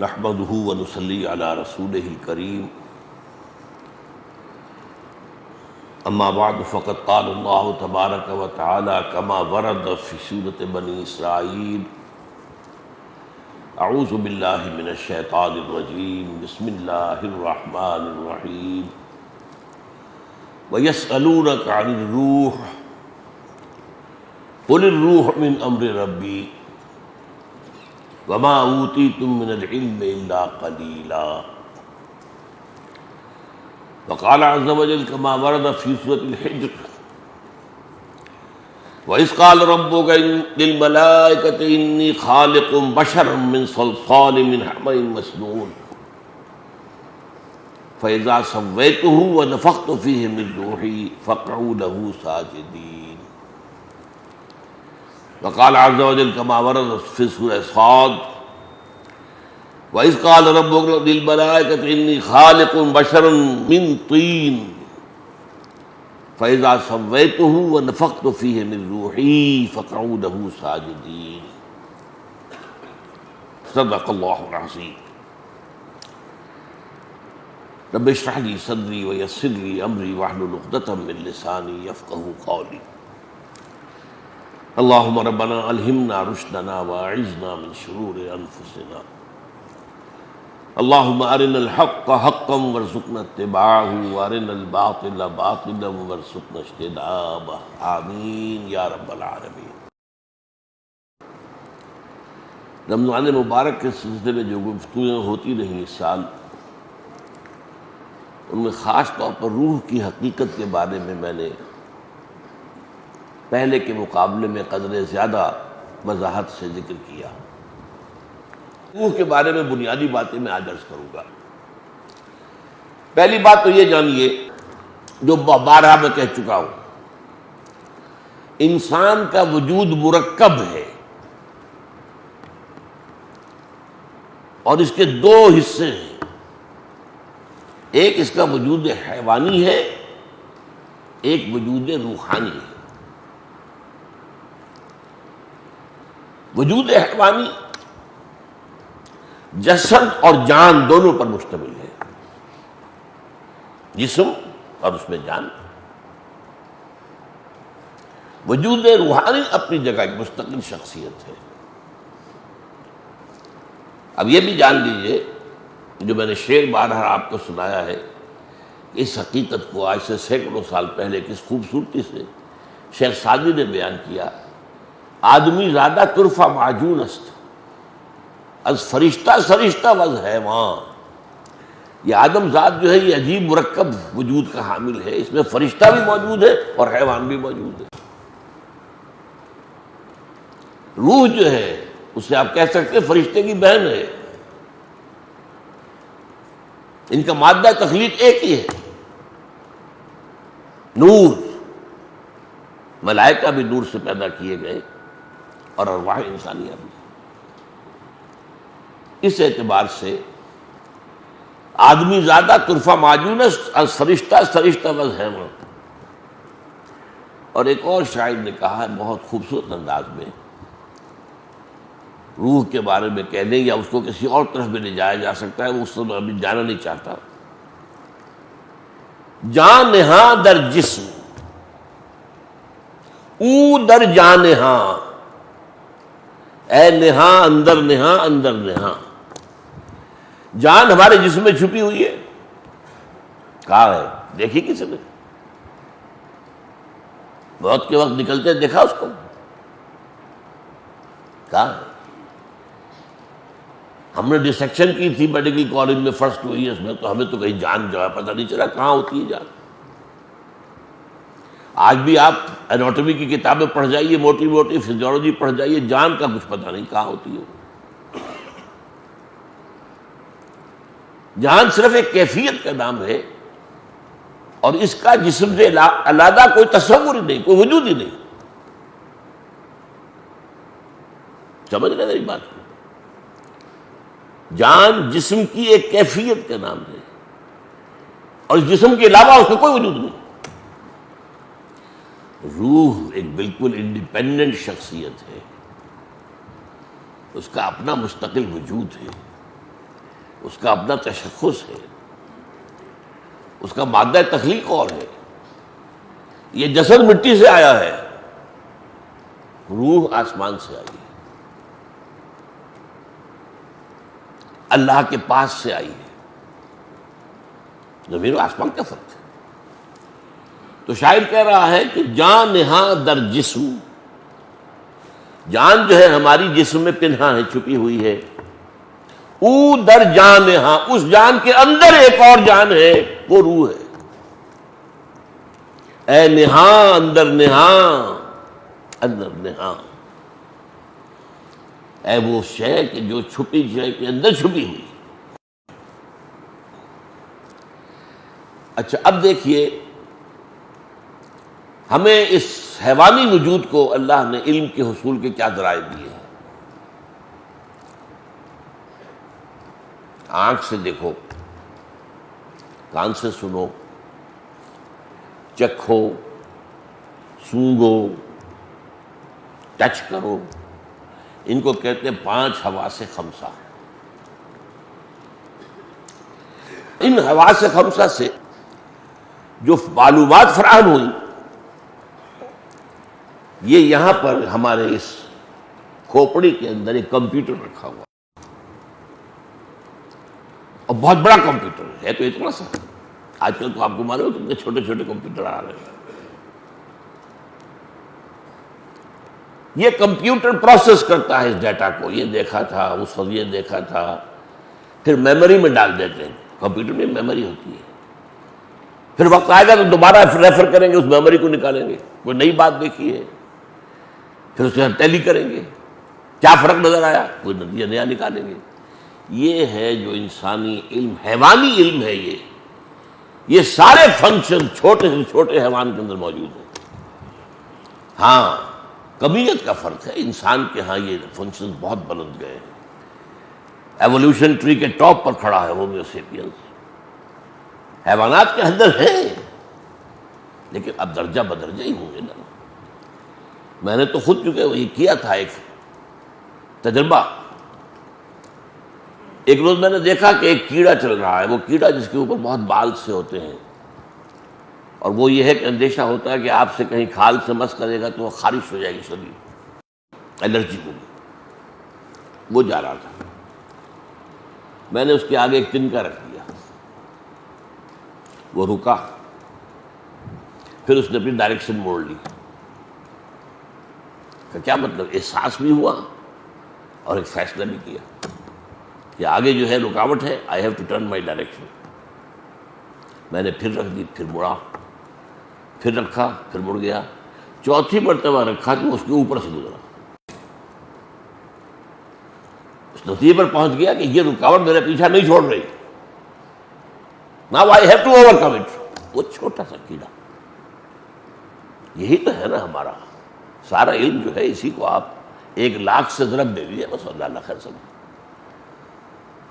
نحمده ونصلي على رسوله الكريم اما بعد فقد قال الله تبارك وتعالى كما ورد في سورة بني إسرائيل اعوذ باللہ من الشیطان الرجیم بسم اللہ الرحمن الرحیم وَيَسْأَلُونَكَ عَنِ الرُّوحِ قُلِ الرُّوحُ مِنْ أَمْرِ رَبِّي وَمَا أُوتِيتُم مِّنَ الْعِلْمِ إِلَّا قَلِيلًا وقال عز وجل كما ورد في سورة الحجر وَإِذْ قَالَ رَبُّكَ لِلْمَلَائِكَةِ إِنِّي خَالِقٌ بَشَرًا مِّن صَلْصَالٍ مِّنْ حَمَإٍ مَّسْنُونٍ فَإِذَا سَوَّيْتُهُ وَنَفَخْتُ فِيهِ مِن رُّوحِي فَقَعُوا لَهُ سَاجِدِينَ وقال عز وجل كما ورد في سورة صاد وَإِذْ قَالَ رَبُّكَ لِلْمَلَائِكَةِ إِنِّي خَالِقٌ بَشَرًا مِّن طِينٍ فَإِذَا سَوَّيْتُهُ وَنَفَخْتُ فِيهِ مِن رُّوحِي فَقَعُوا لَهُ سَاجِدِينَ صدق اللہ العظیم رب اشرح لي صدري ويسر لي امري واحلل عقدة من لساني يفقهوا قولي اللهم ربنا الهمنا رشدنا واعذنا من شرور انفسنا اللهم ارنا الحق حقا وارزقنا اتباعه وارنا الباطل باطلا وارزقنا اجتنابه آمین یا رب العالمین۔ رمضان مبارک کے سلسلے میں جو گفتگویں ہوتی رہیں اس سال، ان میں خاص طور پر روح کی حقیقت کے بارے میں نے پہلے کے مقابلے میں قدر زیادہ وضاحت سے ذکر کیا۔ روح کے بارے میں بنیادی باتیں میں آج عرض کروں گا۔ پہلی بات تو یہ جانیے جو بارہا میں کہہ چکا ہوں، انسان کا وجود مرکب ہے اور اس کے دو حصے ہیں، ایک اس کا وجود حیوانی ہے، ایک وجود روحانی ہے۔ وجود حیوانی جسد اور جان دونوں پر مشتمل ہے، جسم اور اس میں جان۔ وجود روحانی اپنی جگہ ایک مستقل شخصیت ہے۔ اب یہ بھی جان لیجئے، جو میں نے شعر بارہا آپ کو سنایا ہے، اس حقیقت کو آج سے سینکڑوں سال پہلے کس خوبصورتی سے شیخ سعدی نے بیان کیا۔ آدمی زادہ طرفہ معجون است از فرشتہ سرشتہ وز حیوان۔ یہ آدم ذات جو ہے یہ عجیب مرکب وجود کا حامل ہے، اس میں فرشتہ بھی موجود ہے اور حیوان بھی موجود ہے۔ روح جو ہے اسے آپ کہہ سکتے ہیں فرشتے کی بہن ہے، ان کا مادہ تخلیق ایک ہی ہے، نور۔ ملائکہ بھی نور سے پیدا کیے گئے اور ارواح انسانیہ بھی۔ اس اعتبار سے آدمی زادہ طرفہ معجون از فرشتہ سرشتہ وز حیوان۔ اور ایک اور شاعر نے کہا ہے بہت خوبصورت انداز میں، روح کے بارے میں کہنے یا اس کو کسی اور طرف بھی لے جایا جا سکتا ہے، وہ اس سے میں ابھی جانا نہیں چاہتا۔ جان نہاں در جسم او در جان نہاں، اے نہاں اندر نہاں اندر نہاں۔ جان ہمارے جسم میں چھپی ہوئی ہے، کہاں ہے؟ دیکھی کسی نے؟ موت کے وقت نکلتے دیکھا اس کو؟ کہاں ہے؟ ہم نے ڈسیکشن کی تھی میڈیکل کالج میں فرسٹ ایئرس میں، تو ہمیں تو کہیں جان جو ہے پتہ نہیں چلا کہاں ہوتی ہے جان۔ آج بھی آپ اناٹومی کی کتابیں پڑھ جائیے، موٹی موٹی فزیولوجی پڑھ جائیے، جان کا کچھ پتہ نہیں کہاں ہوتی ہے۔ جان صرف ایک کیفیت کا نام ہے اور اس کا جسم سے علیحدہ کوئی تصور ہی نہیں، کوئی وجود ہی نہیں۔ سمجھ رہے میری بات کو؟ جان جسم کی ایک کیفیت کا نام ہے اور اس جسم کے علاوہ اس کا کوئی وجود نہیں۔ روح ایک بالکل انڈیپینڈنٹ شخصیت ہے، اس کا اپنا مستقل وجود ہے۔ اس کا اپنا تشخص ہے، اس کا مادہ تخلیق اور ہے. یہ جسد مٹی سے آیا ہے، روح آسمان سے آئی ہے، اللہ کے پاس سے آئی ہے. زمین و آسمان کا فرق ہے. تو شاعر کہہ رہا ہے کہ جان نہاں در جسم، جان جو ہے ہماری جسم میں پنہا ہے، چھپی ہوئی ہے. او در جان نہاں، اس جان کے اندر ایک اور جان ہے، وہ روح ہے. اے نہاں اندر نہاں، اندر نہاں، اے وہ شے کہ جو چھپی شے کے اندر چھپی ہوئی. اچھا اب دیکھیے، ہمیں اس حیوانی وجود کو اللہ نے علم کے حصول کے کیا ذرائع دیے ہیں. آنکھ سے دیکھو، کان سے سنو، چکھو، سونگھو، ٹچ کرو. ان کو کہتے ہیں 5 حواس خمسہ. ان حواس خمسہ سے جو معلومات فراہم ہوئی، یہ یہاں پر ہمارے اس کھوپڑی کے اندر ایک کمپیوٹر رکھا ہوا، اور بہت بڑا کمپیوٹر ہے تو اتنا سا. آج کل تو آپ کو معلوم ہے کتنے چھوٹے چھوٹے کمپیوٹر آ رہے ہیں. یہ کمپیوٹر پروسیس کرتا ہے اس ڈیٹا کو، یہ دیکھا تھا، اس وقت یہ دیکھا تھا، پھر میموری میں ڈال دیتے ہیں. کمپیوٹر میں میموری ہوتی ہے، پھر وقت آئے گا تو دوبارہ ریفر کریں گے، اس میموری کو نکالیں گے، کوئی نئی بات دیکھی ہے پھر اسے ہم ٹیلی کریں گے، کیا فرق نظر آیا، کوئی نتیجہ نیا نکالیں گے. یہ ہے جو انسانی علم، حیوانی علم ہے. یہ سارے فنکشن چھوٹے سے چھوٹے حیوان کے اندر موجود ہیں. ہاں کمیت کا فرق ہے، انسان کے ہاں یہ فنکشن بہت بلند گئے ہیں. ایوولوشن ٹری کے ٹاپ پر کھڑا ہے ہومو سیپینس. حیوانات کے اندر ہیں لیکن اب درجہ بدرجہ ہی ہوں گے نا. میں نے تو خود چونکہ وہی کیا تھا ایک تجربہ. ایک روز میں نے دیکھا کہ ایک کیڑا چل رہا ہے، وہ کیڑا جس کے اوپر بہت بال سے ہوتے ہیں، اور وہ یہ ہے کہ اندیشہ ہوتا ہے کہ آپ سے کہیں کھال سے مس کرے گا تو وہ خارش ہو جائے گی، شدید الرجی ہوگی. وہ جا رہا تھا، میں نے اس کے آگے ایک تنکا رکھ دیا، وہ رکا، پھر اس نے اپنی ڈائریکشن موڑ لی. کیا مطلب؟ احساس بھی ہوا اور ایک فیصلہ بھی کیا کہ آگے جو ہے رکاوٹ ہے، I have to turn my direction. میں نے پھر رکھ دی، پھر مڑا، پھر رکھا، پھر مڑ گیا. چوتھی مرتبہ رکھا تو اس کے اوپر سے گزرا. اس نتیجے پر پہنچ گیا کہ یہ رکاوٹ میرا پیچھا نہیں چھوڑ رہی. Now I have to overcome it. وہ چھوٹا سا کیڑا. یہی تو ہے نا ہمارا سارا علم جو ہے، اسی کو آپ 1,00,000 سے ضرب دے دیجیے بس، اللہ خیر سمجھ.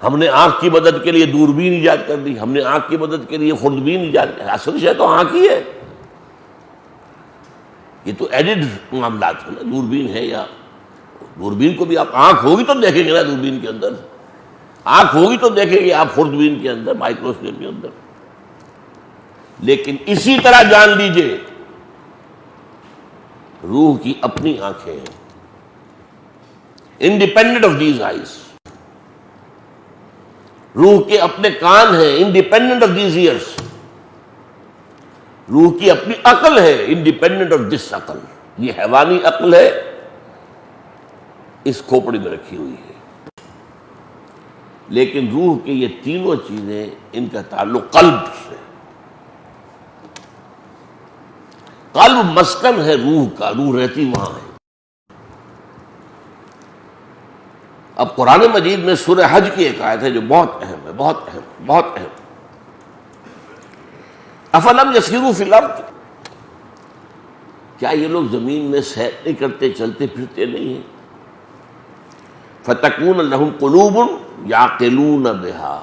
ہم نے آنکھ کی مدد کے لیے دوربین ایجاد کر دی، ہم نے آنکھ کی مدد کے لیے خوردبین ایجاد کر دی. اصل شے تو آنکھ ہی ہے. یہ تو ایڈڈ معاملات ہیں نا. دوربین ہے، یا دوربین کو بھی آپ آنکھ ہوگی تو دیکھیں گے نا، دوربین کے اندر آنکھ ہوگی تو دیکھیں گے آپ خوردبین کے اندر، مائکروسکوپ کے اندر. لیکن اسی طرح جان لیجئے روح کی اپنی آنکھیں ہیں، انڈیپینڈنٹ آف دیز آئیز. روح کے اپنے کان ہیں، انڈیپینڈنٹ آف دیز ایئرس. روح کی اپنی عقل ہے، انڈیپینڈنٹ آف دس عقل. یہ حیوانی عقل ہے، اس کھوپڑی میں رکھی ہوئی ہے. لیکن روح کے یہ تینوں چیزیں، ان کا تعلق قلب سے. قلب مسکن ہے روح کا، روح رہتی وہاں ہے. اب قرآن مجید میں سورہ حج کی ایک آیت ہے جو بہت اہم ہے، بہت اہم، بہت اہم. افلم یسیروا فی الارض، کیا یہ لوگ زمین میں سیر نہیں کرتے، چلتے پھرتے نہیں ہیں؟ فتکون لہم قلوب یعقلون بہا،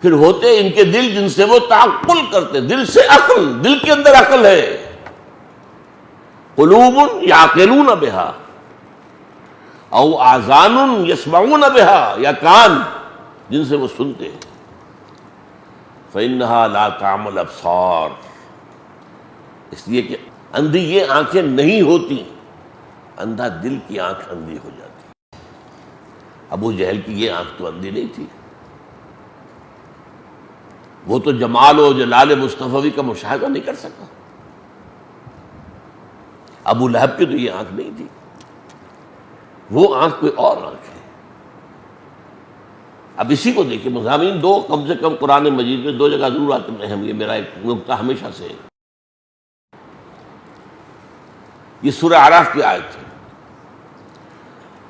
پھر ہوتے ان کے دل جن سے وہ تعقل کرتے. دل سے عقل، دل کے اندر عقل ہے. قلوب یعقلون بہا او آذان یسمعون بها، یا کان جن سے وہ سنتے ہیں، فإنها لا تعمل ابصار، اس لیے کہ اندھی یہ آنکھیں نہیں ہوتی، اندھا دل کی آنکھ اندھی ہو جاتی۔ ابو جہل کی یہ آنکھ تو اندھی نہیں تھی، وہ تو جمال و جلال مصطفی کا مشاہدہ نہیں کر سکا۔ ابو لہب کی تو یہ آنکھ نہیں تھی، وہ آنکھ کوئی اور آنکھ ہے۔ اب اسی کو دیکھیں مضامین دو کم سے کم قرآن مجید میں دو جگہ ضرور آتے ہیں، یہ میرا ایک نقطہ ہمیشہ سے ہے۔ یہ سورہ اعراف کی آیت ہے،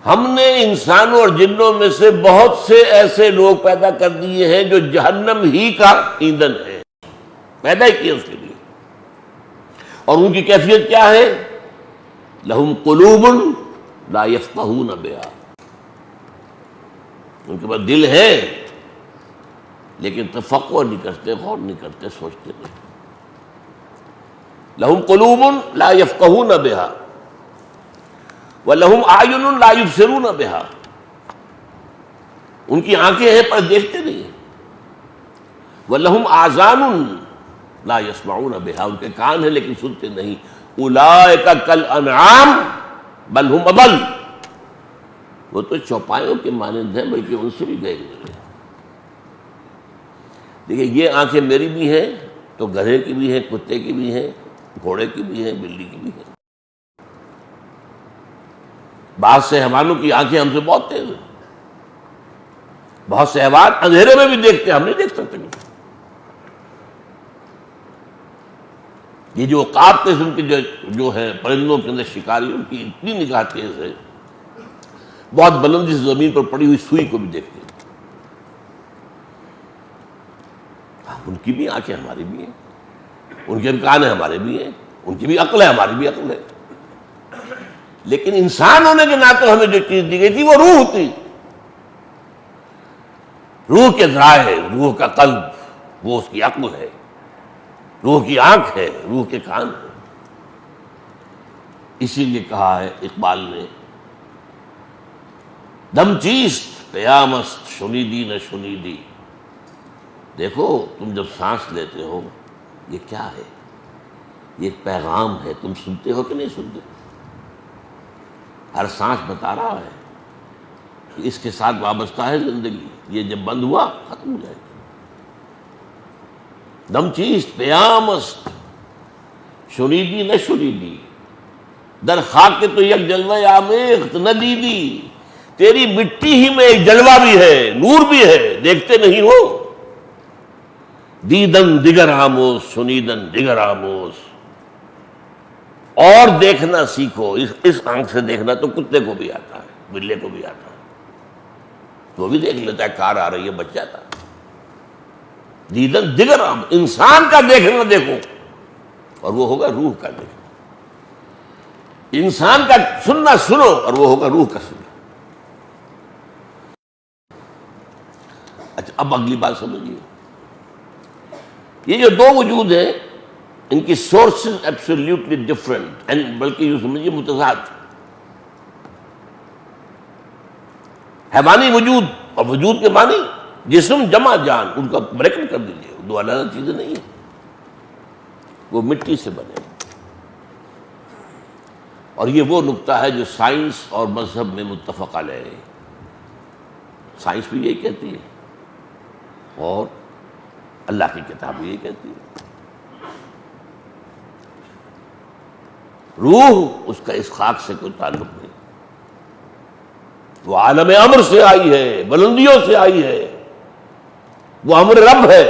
ہم نے انسانوں اور جنوں میں سے بہت سے ایسے لوگ پیدا کر دیے ہیں جو جہنم ہی کا ایندھن ہے، پیدا ہی کیے اس کے لیے، اور ان کی کیفیت کیا ہے؟ لہم قلوب لا یفقہون بہا، ان کے پاس دل ہے لیکن تفقہ نہیں کرتے، غور نہیں کرتے، سوچتے نہیں۔ لہم قلوب لا یفقہون بہا وَلَهُمْ أَعْيُنٌ لَا يُبْصِرُونَ بِهَا، ان کی آنکھیں ہیں پر دیکھتے نہیں ہیں۔ وَلَهُمْ آذَانٌ لَا يَسْمَعُونَ بِهَا، ان کے کان ہیں لیکن سنتے نہیں۔ أُولَٰئِكَ كَالْأَنْعَامِ بَلْ هُمْ أَضَلُّ، وہ تو چوپایوں کے مانند ہیں بلکہ ان سے بھی گئے ہوئے ہیں۔ دیکھیے یہ آنکھیں میری بھی ہیں تو گدھے کی بھی ہیں، کتے کی بھی ہیں، گھوڑے کی بھی ہیں، بلی کی بھی ہیں۔ بعض سے حیوانوں کی آنکھیں ہم سے بہت تیز ہیں، بہت سے حیوان اندھیرے میں بھی دیکھتے ہیں، ہم نہیں دیکھ سکتے۔ یہ جو عقاب قسم کے جو ہے پرندوں کے اندر شکاری، ان کی اتنی نگاہ تیز ہے، بہت بلندی سے زمین پر پڑی ہوئی سوئی کو بھی دیکھتے ہیں۔ ان کی بھی آنکھیں ہماری بھی ہیں، ان کے کان ہمارے بھی ہیں، ان کی بھی عقل ہے ہماری بھی عقل ہے، لیکن انسان ہونے کے ناطے ہمیں جو چیز دی گئی تھی وہ روح تھی، روح کے ذرائع، روح کا قلب، وہ اس کی عقل ہے، روح کی آنکھ ہے، روح کے کان ہے۔ اسی لیے کہا ہے اقبال نے، دم چیست قیامست شنیدی نہ شنیدی، دیکھو تم جب سانس لیتے ہو یہ کیا ہے، یہ ایک پیغام ہے، تم سنتے ہو کہ نہیں سنتے؟ ہر سانس بتا رہا ہے کہ اس کے ساتھ وابستہ ہے زندگی، یہ جب بند ہوا ختم ہو جائے گی۔ دم چیست پیامست شنیدی نہ شنیدی، در خاک تو یک جلوہ آمیخت نہ دیدی، تیری مٹی ہی میں ایک جلوہ بھی ہے، نور بھی ہے، دیکھتے نہیں ہو۔ دیدن دیگر آموز شنیدن دیگر آموز، اور دیکھنا سیکھو، اس آنکھ سے دیکھنا تو کتے کو بھی آتا ہے، بلے کو بھی آتا ہے، وہ بھی دیکھ لیتا ہے کار آ رہی ہے بچ جاتا ہے۔ دیدن دیگر آموز، انسان کا دیکھنا دیکھو، اور وہ ہوگا روح کا دیکھنا، انسان کا سننا سنو، اور وہ ہوگا روح کا سننا۔ اچھا اب اگلی بات سمجھیے، یہ جو دو وجود ہیں ان کی سورسز ایبسولیوٹلی ڈفرنٹ، اینڈ بلکہ یہ سمجھیے متضاد۔ حیوانی وجود اور وجود کے معنی جسم جمع جان، ان کا بریکٹ کر دیجیے، دو الگ چیزیں نہیں ہیں، وہ مٹی سے بنے۔ اور یہ وہ نقطہ ہے جو سائنس اور مذہب میں متفق علیہ ہے، سائنس بھی یہی کہتی ہے اور اللہ کی کتاب بھی یہی کہتی ہے۔ روح اس کا اس خاک سے کوئی تعلق نہیں، وہ عالم امر سے آئی ہے، بلندیوں سے آئی ہے، وہ امر رب ہے،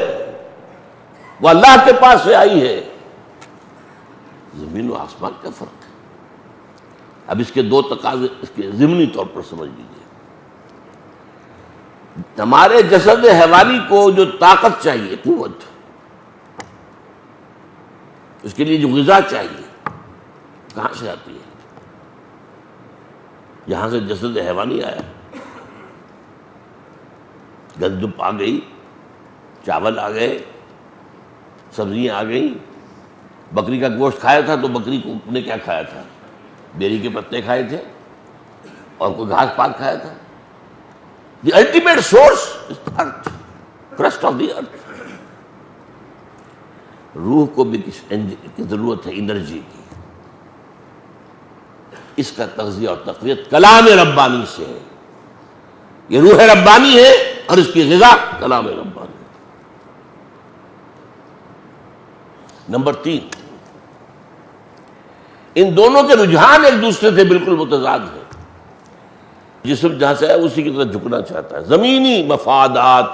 وہ اللہ کے پاس سے آئی ہے۔ زمین و آسمان کا فرق ہے۔ اب اس کے دو تقاضے اس کے ضمنی طور پر سمجھ لیجیے۔ ہمارے جسد حیوانی کو جو طاقت چاہیے، قوت، اس کے لیے جو غذا چاہیے، کہاں سے آتی ہے؟ جہاں سے جسد حیوانی آیا، گندم آ گئی، چاول آ گئے، سبزیاں آ گئیں۔ بکری کا گوشت کھایا تھا تو بکری کو نے کیا کھایا تھا؟ بیری کے پتے کھائے تھے اور کوئی گھاس پات کھایا تھا؟ The ultimate source is earth, crust of the earth. روح کو بھی کی ضرورت ہے انرجی کی. اس کا تغذیہ اور تقویت کلام ربانی سے ہے. یہ روح ربانی ہے اور اس کی غذا کلام ربانی. نمبر 3، ان دونوں کے رجحان ایک دوسرے سے بالکل متضاد ہیں. جسم جہاں سے ہے اسی کی طرف جھکنا چاہتا ہے. زمینی مفادات،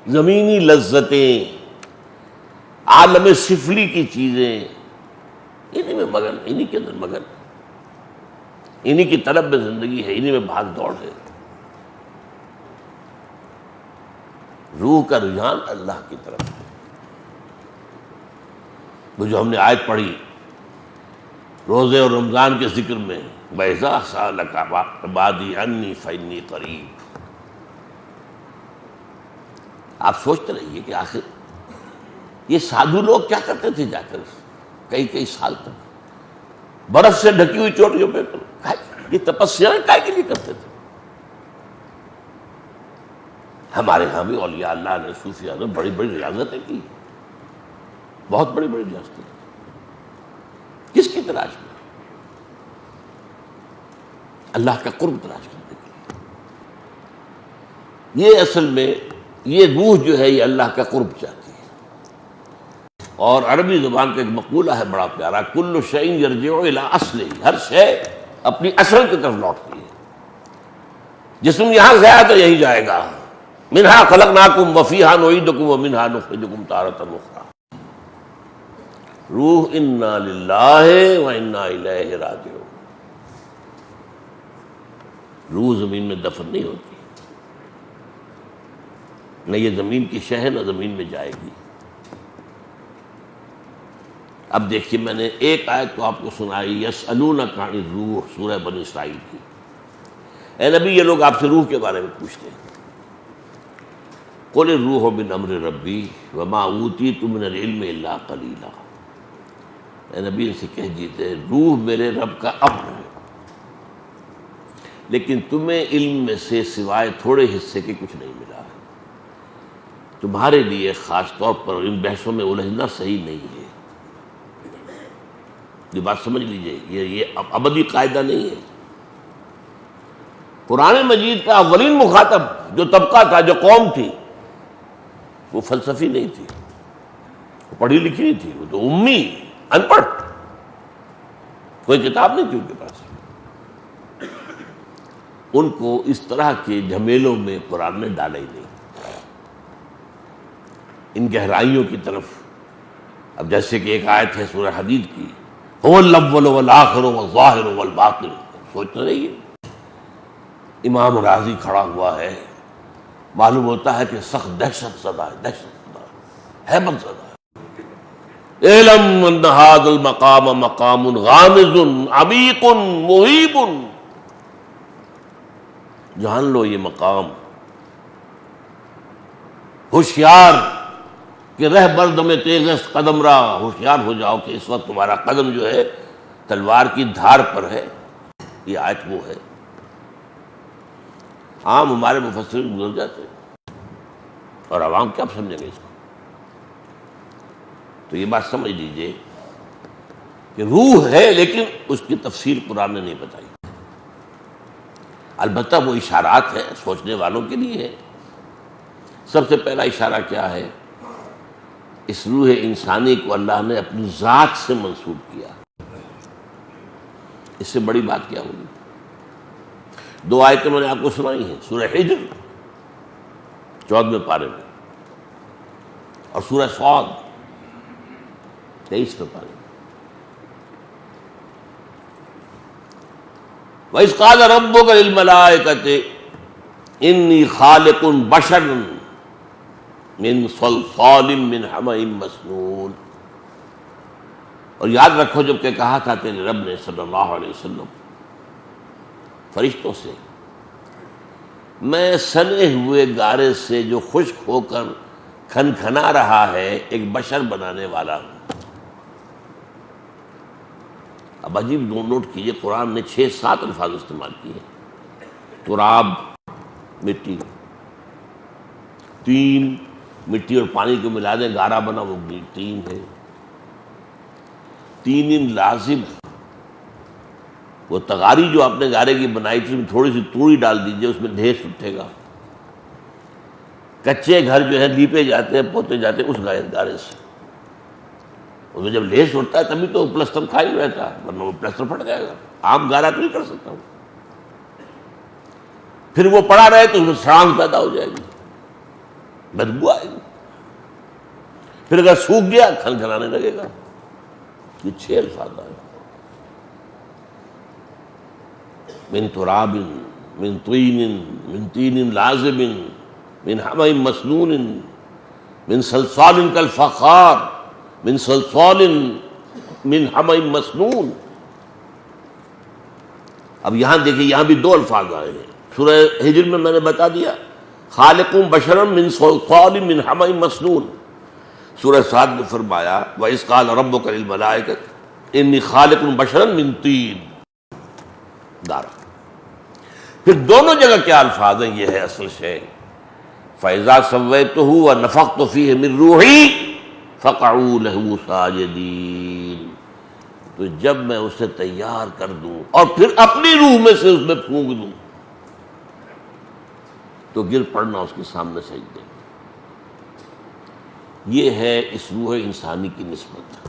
زمینی لذتیں، عالم سفلی کی چیزیں، انہی میں مگن، انہی کے اندر مگن، انہی کی طلب میں زندگی ہے، انہی میں بھاگ دوڑ ہے. روح کا رجحان اللہ کی طرف ہے. وہ جو ہم نے آیت پڑھی روزے اور رمضان کے ذکر میں، وَإِذَا سَأَلَكَ عِبَادِي عَنِّي فَإِنِّي قَرِيبٌ. آپ سوچتے رہیے کہ آخر یہ سادھو لوگ کیا کرتے تھے جا کر کئی سال تک برف سے ڈھکی ہوئی چوٹیوں پہ یہ تپسیا کائے کے لیے کرتے تھے؟ ہمارے ہاں بھی اولیاء اللہ نے، صوفیاء نے بڑی بڑی ریاضتیں کی، بہت بڑی بڑی ریاضتیں. کس کی تلاش میں؟ اللہ کا قرب تلاش کرنے کے لیے. یہ اصل میں یہ روح جو ہے یہ اللہ کا قرب چاہتی ہے. اور عربی زبان کا ایک مقولہ ہے بڑا پیارا، کل شیء یرجع الی اصلہ، ہر شے اپنی اصل کی طرف لوٹتی ہے. جسم یہاں گیا تو یہی جائے گا. منہا خلقناکم وفیہا نعیدکم ومنہا نخرجکم تارۃ اخری. روح انا للہ وانا الیہ راجعون. روح زمین میں دفن نہیں ہوتی، نہ یہ زمین کی شہ ہے نہ زمین میں جائے گی. اب دیکھیے میں نے ایک آیت تو آپ کو سنائی، یسألونک عن الروح، سورہ بنی اسرائیل کی. اے نبی یہ لوگ آپ سے روح کے بارے میں پوچھتے ہیں. قل الروح من امر ربی وما اوتیتم من العلم الا قلیلا. اے نبی ان سے کہہ دیتے روح میرے رب کا امر ہے، لیکن تمہیں علم میں سے سوائے تھوڑے حصے کے کچھ نہیں ملا ہے. تمہارے لیے خاص طور پر ان بحثوں میں الجھنا صحیح نہیں ہے. یہ بات سمجھ لیجئے، یہ ابدی قاعدہ نہیں ہے. قرآن مجید کا اولین مخاطب جو طبقہ تھا، جو قوم تھی، وہ فلسفی نہیں تھی، وہ پڑھی لکھی نہیں تھی، وہ تو امی، ان پڑھ، کوئی کتاب نہیں تھی ان کے پاس. ان کو اس طرح کے جھمیلوں میں قرآن نے ڈالا ہی نہیں، ان گہرائیوں کی طرف. اب جیسے کہ ایک آیت ہے سورہ حدید کی، هو الاول والآخر والظاہر والباطن. سوچتے رہیے، امام راضی کھڑا ہوا ہے، معلوم ہوتا ہے کہ سخت دہشت زدہ ہے، دہشت زدہ ہے، ہیبت زدہ ہے. اعلم ان ھذا المقام مقام غامض عمیق مہیب. جان لو یہ مقام ہوشیار کہ رہ بردم تیز قدم را. ہوشیار ہو جاؤ کہ اس وقت تمہارا قدم جو ہے تلوار کی دھار پر ہے. یہ آیت وہ ہے. عام ہمارے مفسرین گزر جاتے اور عوام کیا سمجھیں گے اس کو. تو یہ بات سمجھ لیجئے کہ روح ہے لیکن اس کی تفسیر قرآن نے نہیں بتائی. البتہ وہ اشارات ہیں سوچنے والوں کے لیے ہے. سب سے پہلا اشارہ کیا ہے؟ اس روح انسانی کو اللہ نے اپنی ذات سے منسوب کیا. اس سے بڑی بات کیا ہوگی؟ 2 آیتیں میں نے آپ کو سنائی ہیں، سورہ حجر 14ویں پارے میں اور سورہ صاد 23ویں پارے میں. وَإِذْ قَالَ رَبُّكَ لِلْمَلَائِكَةِ إِنِّي خَالِقٌ بَشَرًا مِّن صَلْصَالٍ مِّنْ حَمَإٍ مَّسْنُونٍ. اور یاد رکھو جب کہ کہا تھا تیرے رب نے صلی اللہ علیہ وسلم فرشتوں سے، میں سنے ہوئے گارے سے جو خشک ہو کر کھنکھنا رہا ہے ایک بشر بنانے والا ہوں. اب عجیب نوٹ کیجئے، قرآن نے 6-7 الفاظ استعمال کیے. تراب مٹی، تین مٹی اور پانی کو ملا دیں گارا بنا، وہ تین ہے، تین لازم، وہ تغاری جو آپ نے گارے کی بنائی تھی اس میں تھوڑی سی توڑی ڈال دیجئے، اس میں ڈھیس اٹھے گا۔ کچے گھر جو ہے لیپے جاتے ہیں پوتے جاتے ہیں اس گارے سے، اس میں جب لیس اٹھتا ہے تبھی تو پلسٹر کھائی رہتا ہے، ورنہ وہ پلسٹر پھٹ جائے گا، عام گارا تو نہیں کر سکتا ہوں۔ پھر وہ پڑا رہے تو اس میں سڑانگ پیدا ہو جائے گی، بدبو آئے گی، پھر اگر سوکھ گیا کھنکھنانے لگے گا۔ یہ 6 الفاظ آئے، من تراب، من طین، من تین لازب، من حمأ مسنون، من صلصال کالفخار، من صلصال من حمأ مسنون۔ اب یہاں دیکھیں، یہاں بھی 2 الفاظ آئے ہیں۔ سورہ ہجر میں نے بتا دیا خالق بشرا من صلصال من حمأ مسنون۔ سورہ صاد میں فرمایا وَإِذْ قَالَ رَبُّكَ لِلْمَلَائِكَةِ إِنِّي خَالِقٌ بَشَرًا مِّن طِينٍ دارا۔ پھر دونوں جگہ کیا الفاظ ہیں، یہ ہے اصل شے، فَإِذَا سَوَّيْتُهُ وَنَفَخْتُ فِيهِ مِن رُوحِي فَقَعُوا لَهُ سَاجِدِينَ۔ تو جب میں اسے تیار کر دوں اور پھر اپنی روح میں سے اس میں پھونک دوں تو گر پڑنا اس کے سامنے سجدے۔ یہ ہے اس روح انسانی کی نسبت۔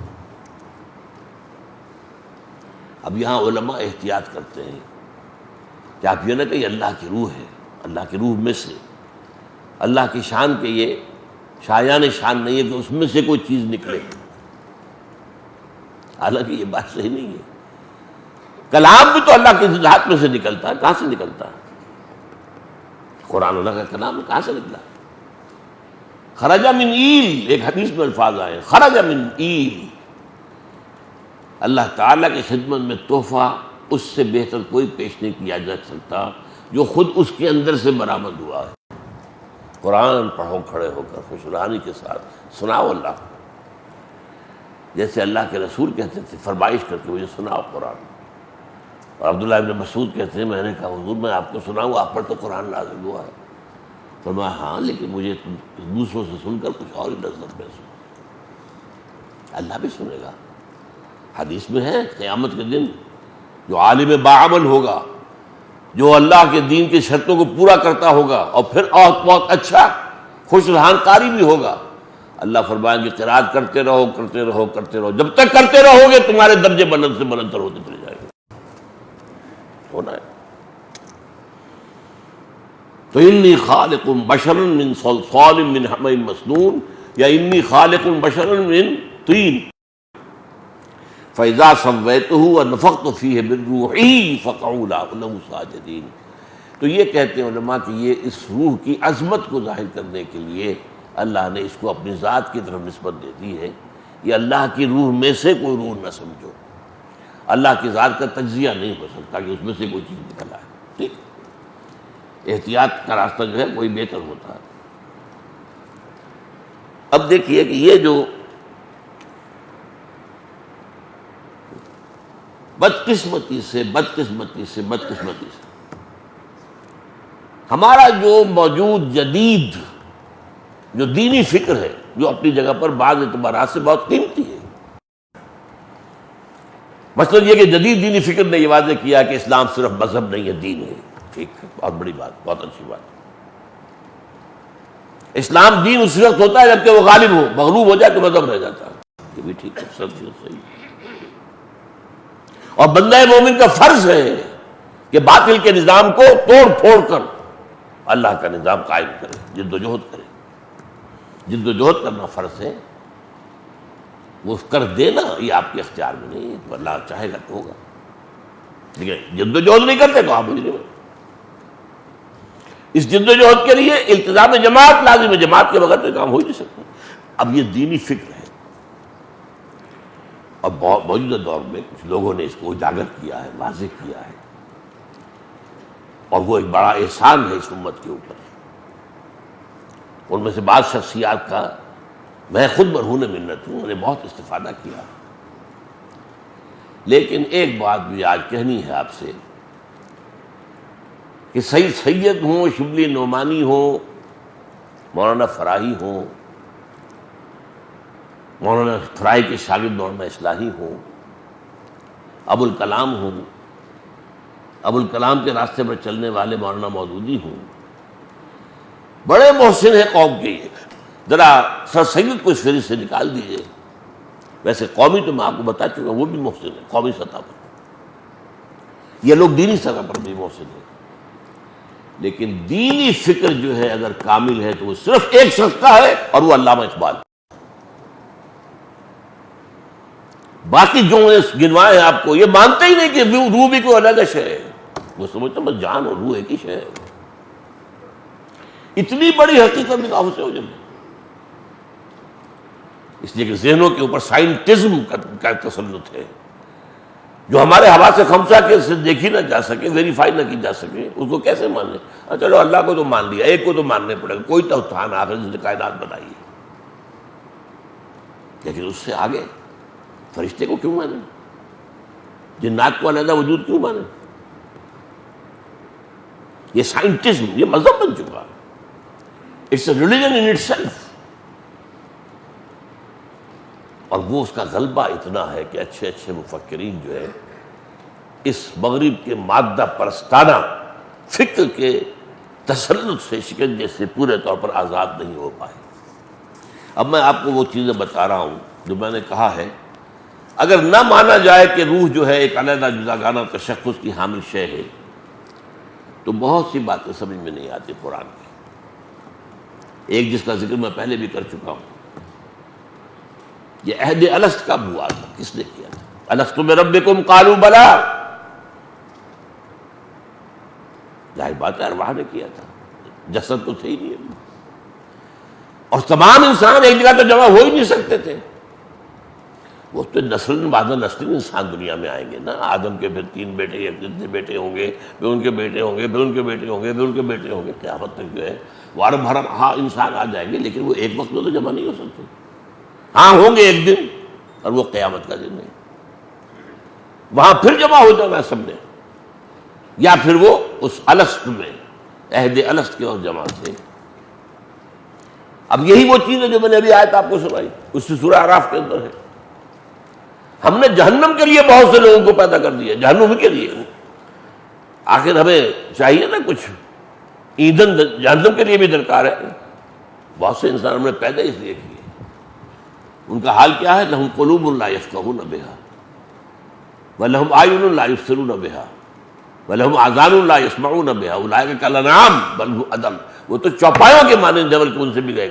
اب یہاں علماء احتیاط کرتے ہیں کہ آپ یہ نہ کہ یہ اللہ کی روح ہے، اللہ کی روح میں سے، اللہ کی شان کے یہ شایان شان نہیں ہے کہ اس میں سے کوئی چیز نکلے، حالانکہ یہ بات صحیح نہیں ہے۔ کلام بھی تو اللہ کی ذات میں سے نکلتا ہے، کہاں سے نکلتا ہے؟ قرآن اللہ کا کلام کہاں سے نکلا؟ خرج من ایل، ایک حدیث میں الفاظ آئے خرج من ایل۔ اللہ تعالیٰ کی خدمت میں تحفہ اس سے بہتر کوئی پیش نہیں کیا جا سکتا جو خود اس کے اندر سے برآمد ہوا ہے۔ قرآن پڑھو کھڑے ہو کر خوشرانی کے ساتھ، سناؤ اللہ، جیسے اللہ کے رسول کہتے تھے، فرمائش کر کے مجھے سناؤ قرآن۔ اور عبداللہ ابن مسعود کہتے ہیں میں نے کہا حضور میں آپ کو سناؤں، آپ پر تو قرآن نازل ہوا ہے۔ فرمایا ہاں لیکن مجھے دوسروں سے سن کر کچھ اور ہی لذت محسوس۔ اللہ بھی سنے گا، حدیث میں ہے قیامت کے دن جو عالم باعمل ہوگا، جو اللہ کے دین کی شرطوں کو پورا کرتا ہوگا اور پھر بہت اچھا خوش رہان قاری بھی ہوگا، اللہ فرمائیں گے قرات کرتے رہو کرتے رہو کرتے رہو، جب تک کرتے رہو گے تمہارے درجے بلند سے بلندتر ہوتے چلے جائیں گے۔ ہونا ہے تو انی خالق بشرا من صلصال من حمأ مسنون یا انی خالق بشرا من طین فَإِذَا سَوَّيْتُهُ وَنَفَخْتُ فِيهِ مِن رُوحِي فَقَعُوا لَهُ سَاجِدِينَ۔ تو یہ کہتے ہیں علماء کہ یہ اس روح کی عظمت کو ظاہر کرنے کے لیے اللہ نے اس کو اپنی ذات کی طرف نسبت دے دی ہے۔ یہ اللہ کی روح میں سے کوئی روح نہ سمجھو، اللہ کی ذات کا تجزیہ نہیں ہو سکتا کہ اس میں سے کوئی چیز نکل آئے۔ ٹھیک، احتیاط کا راستہ جو ہے وہی بہتر ہوتا ہے۔ اب دیکھیے کہ یہ جو بدقسمتی سے ہمارا جو موجود جدید جو دینی فکر ہے، جو اپنی جگہ پر بعض اعتبارات سے بہت قیمتی ہے۔ مثلا یہ کہ جدید دینی فکر نے یہ واضح کیا کہ اسلام صرف مذہب نہیں ہے، دین ہے۔ ٹھیک ہے، بہت بڑی بات، بہت اچھی بات۔ اسلام دین اس وقت ہوتا ہے جبکہ وہ غالب ہو، مغلوب ہو جائے تو مذہب رہ جاتا ہے۔ یہ بھی ٹھیک ہے، سب چیز صحیح ہے۔ اور بندہ مومن کا فرض ہے کہ باطل کے نظام کو توڑ پھوڑ کر اللہ کا نظام قائم کرے، جد و جہد کرے۔ جد و جہد کرنا فرض ہے، وہ کر دینا یہ آپ کے اختیار میں نہیں ہے، تو اللہ چاہے گا تو ہوگا، لیکن جد و جہد نہیں کرتے تو آپ مجرم ہیں۔ اس جد و جہد کے لیے التزام جماعت لازم ہے، جماعت کے بغیر تو کام ہو ہی نہیں سکتا۔ اب یہ دینی فکر ہے، اور موجودہ دور میں کچھ لوگوں نے اس کو اجاگر کیا ہے، واضح کیا ہے، اور وہ ایک بڑا احسان ہے اس امت کے اوپر۔ ان میں سے بعض شخصیات کا میں خود مرہون منت ہوں، انہوں نے بہت استفادہ کیا۔ لیکن ایک بات بھی آج کہنی ہے آپ سے کہ سید ہوں، شبلی نعمانی ہوں، مولانا فراہی ہوں، مولانا فراہی کے شاگرد مولانا اصلاحی ہوں، ابو الکلام ہوں، ابو الکلام کے راستے پر چلنے والے مولانا مودودی ہوں، بڑے محسن ہیں قوم کے. یہ ذرا سر سید کو اس فہرست سے نکال دیجئے. ویسے قومی تو میں آپ کو بتا چکا وہ بھی محسن ہے قومی سطح پر، یہ لوگ دینی سطح پر بھی محسن ہیں، لیکن دینی فکر جو ہے اگر کامل ہے تو وہ صرف ایک شخص کا ہے اور وہ علامہ اقبال. باقی جو گنوائے ہیں آپ کو یہ مانتے ہی نہیں کہ روح بھی کوئی الگ شے ہے، وہ سمجھتے بس جان اور روح ایک ہی شے ہے. اتنی بڑی حقیقت نگاہوں سے ہو جب، اس لیے کہ ذہنوں کے اوپر سائنٹزم کا تسلط ہے، جو ہمارے حواس خمسہ کے سے دیکھی نہ جا سکے، ویریفائی نہ کی جا سکے، اس کو کیسے مان لیں؟ چلو اللہ کو تو مان لیا، ایک کو تو ماننے پڑے گا، کوئی تو تھا نا آخر جس نے کائنات بنائی ہے. لیکن اس سے آگے فرشتے کو کیوں مانے؟ جنات کو علیحدہ وجود کیوں مانے؟ یہ سائنٹزم، یہ مذہب بن چکا، it's a religion in itself. اور وہ اس کا غلبہ اتنا ہے کہ اچھے اچھے مفکرین جو ہے اس مغرب کے مادہ پرستانہ فکر کے تسلط سے، شکنجے سے پورے طور پر آزاد نہیں ہو پائے. اب میں آپ کو وہ چیزیں بتا رہا ہوں جو میں نے کہا ہے. اگر نہ مانا جائے کہ روح جو ہے ایک علیحدہ جداگانہ تشخص کی حامل شے ہے تو بہت سی باتیں سمجھ میں نہیں آتی قرآن کی. ایک جس کا ذکر میں پہلے بھی کر چکا ہوں، یہ عہد الست کب ہوا تھا، کس نے کیا تھا؟ الست بربکم قالوا بلا، ظاہر بات ہے ارواح نے کیا تھا، جسد تو تھے ہی نہیں. اور تمام انسان ایک جگہ تو جمع ہو ہی نہیں سکتے تھے. وہ تو نسل بعد نسل انسان دنیا میں آئیں گے نا. آدم کے پھر 3 بیٹے یا جتنے بیٹے ہوں گے، پھر ان کے بیٹے ہوں گے، پھر ان کے بیٹے ہوں گے، پھر ان کے بیٹے ہوں گے، قیامت تک جو ہے وارم بھرم ہاں انسان آ جائیں گے، لیکن وہ ایک وقت میں تو جمع نہیں ہو سکتے. ہاں ہوں گے ایک دن، اور وہ قیامت کا دن ہے. وہاں پھر جمع ہو جانا سب نے، یا پھر وہ اس الست میں، عہد الست کے اور جمع سے. اب یہی وہ چیز ہے جو میں نے ابھی آیت آپ کو سنائی، اس سے سورہ اعراف کے اندر ہے. ہم نے جہنم کے لیے بہت سے لوگوں کو پیدا کر دیا، جہنم کے لیے. آخر ہمیں چاہیے نا کچھ ایندھن، جہنم کے لیے بھی درکار ہے. بہت سے انسان ہم نے پیدا اس لیے کیے. ان کا حال کیا ہے؟ لہم قلوب لا یفقہون بہا ولہم اعین لا یبصرون بہا ولہم آذان لا یسمعون بہا اولئک کالانعام بل هم اضل. وہ تو چوپایوں کے مانند ڈبل ان سے بھی گئے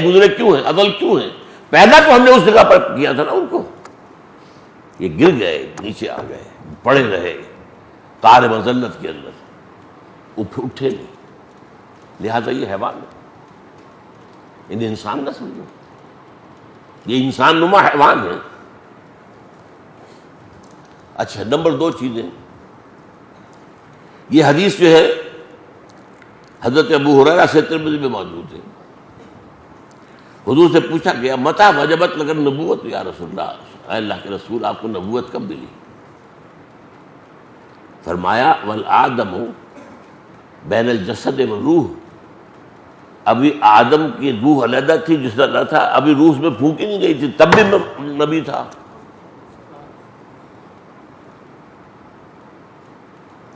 گزرے کیوں ہیں؟ اضل کیوں ہیں؟ پیدا تو ہم نے اس جگہ پر کیا تھا نا ان کو. یہ گر گئے، نیچے آ گئے، پڑے رہے تار مذلت کے اندر، اٹھے نہیں. لہذا یہ حیوان ہے، انہیں انسان نہ سمجھو، یہ انسان نما حیوان ہے. اچھا، نمبر 2 چیزیں. یہ حدیث جو ہے حضرت ابو ہریرہ سے ترمذی میں موجود ہے. حضور سے پوچھا گیا متى وجبت لک النبوۃ یا رسول اللہ، اے اللہ کے رسول آپ کو نبوت کب ملی؟ فرمایا والآدم بین الجسد والروح. ابھی آدم کی روح علیحدہ تھی، جس طرح تھا ابھی روح میں پھونکی نہیں گئی تھی، تب بھی نبی تھا.